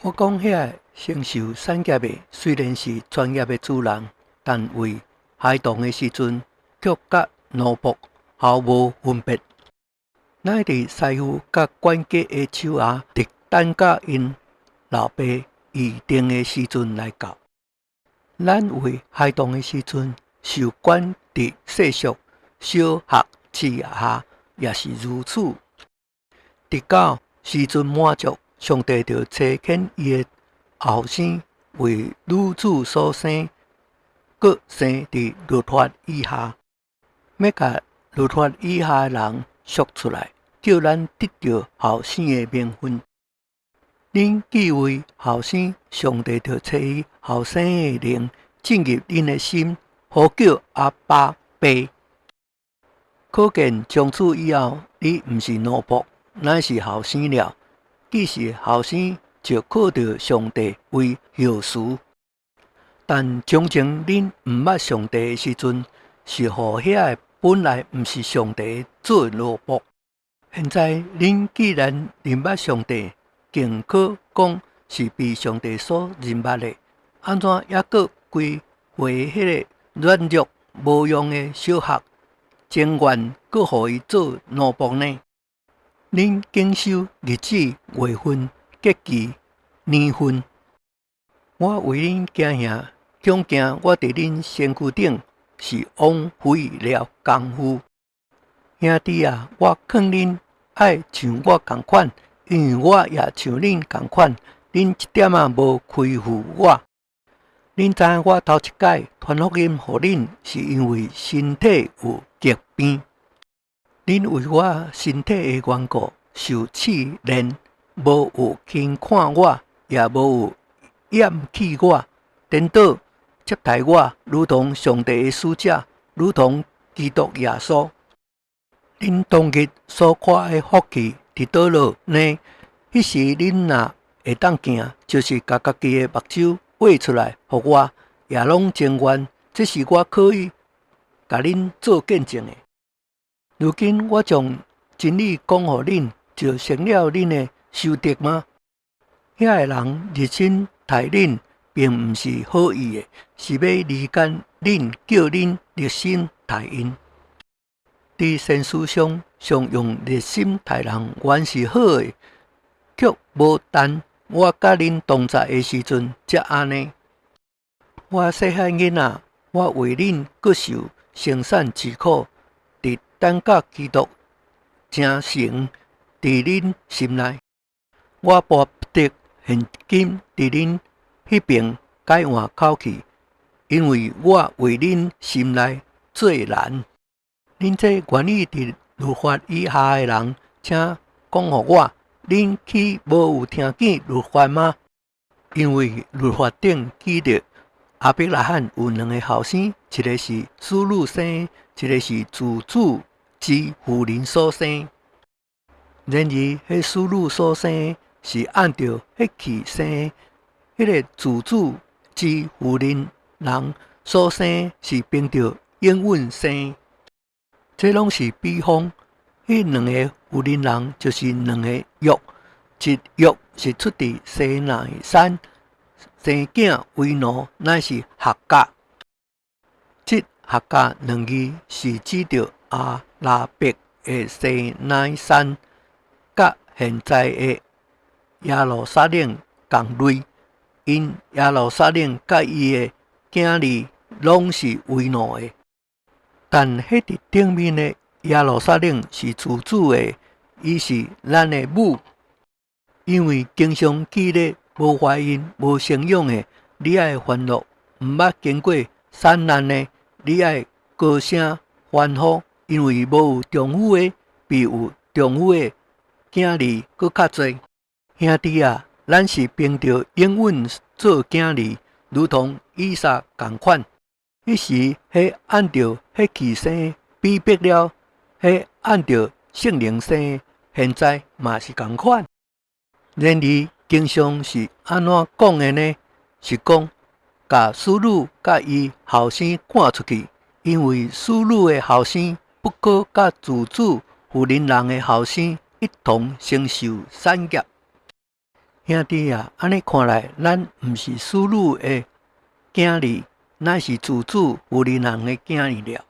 我讲遐承受产业的虽然是专业的主人，但为孩童的时阵，却甲奴仆毫无分别。咱伫师傅甲管家的手下，直等甲因老爸预定的时阵来到。咱为孩童的时阵，受管伫世俗小学之下，也是如此。直到时阵满足，上帝就差遣伊的后生为女子所生，搁生伫律法以下，要甲律法以下的人赎出来，叫咱得到后生的名分。恁既为后生，上帝就差伊后生的灵进入恁的心，呼叫阿爸爸。可见从此以后，你毋是奴仆，乃是后生了。既是后生，就靠着上帝为后嗣。但从前恁毋捌上帝的时阵，是互遐本来毋是上帝做奴仆。现在恁既然认捌上帝，更可讲是被上帝所认捌的，安怎还阁归回迄个软弱无用的小学，情愿阁互伊做奴仆呢？恁经修日子、月份、节期、年份，我为恁惊吓，恐惊我伫恁身躯顶是枉费了功夫。兄弟啊，我劝恁爱像我同款，因为我也像恁同款，恁一点仔无亏负我。恁知影我头一摆传福音互恁，是因为身体有疾病。恁为我身体的缘故受试炼，无有轻看我，也无有厌弃我，颠倒接待我，如同上帝的使者，如同基督耶稣。恁当日所看的福气伫倒落呢？迄时恁若会当行，就是把家己的目睭挖出来，互我，也拢情愿。这是我可以甲恁做见证的。如今我将真理讲互恁，就成了恁的修德吗？遐个人热心待恁，并毋是好意的，是要离间恁，叫恁热心待因。伫现实上，常用热心待人原是好的，却无等我甲恁同在的时阵才安尼。我细汉囡仔，我为恁各受生产之苦，伫等甲基督成成伫恁心内。我巴不得现今伫恁迄边改换口气，因为我为恁心内做难。恁这愿意伫律法以下的人，请讲互我，恁岂无有听见律法吗？因为律法顶记着亚伯拉罕有两个后生，一个是属女生，一个是自主之妇人所生。然而，迄属女所生是按照血气生，迄个自主之妇人人所生是凭着应允生。这拢是比方，迄两个妇人人就是两个约，一约是出自西奈山，生囝为奴，乃是夏甲。这夏甲两字是指着阿拉伯的西奈山，甲现在的耶路撒冷同类，因耶路撒冷甲伊的囝儿拢是为奴的。但迄伫顶面的耶路撒冷是自主的，伊是咱的母，因为经常记咧无怀孕、无生养的，你爱烦恼；毋捌经过产难的，你爱高声欢呼，因为无有丈夫的，比有丈夫的囝儿搁较侪。兄弟啊，咱是凭着应允做囝儿，如同以撒同款。迄时，迄按照血气生，比逼了；迄按照圣灵生，现在嘛是同款。然而，经常是安怎讲的呢？是讲，甲使女甲伊后生赶出去，因为使女的后生不可甲自主妇人人的后生一同承受产业。兄弟啊，安尼看来，咱毋是死女的囝儿，乃是自主有人的囝儿了。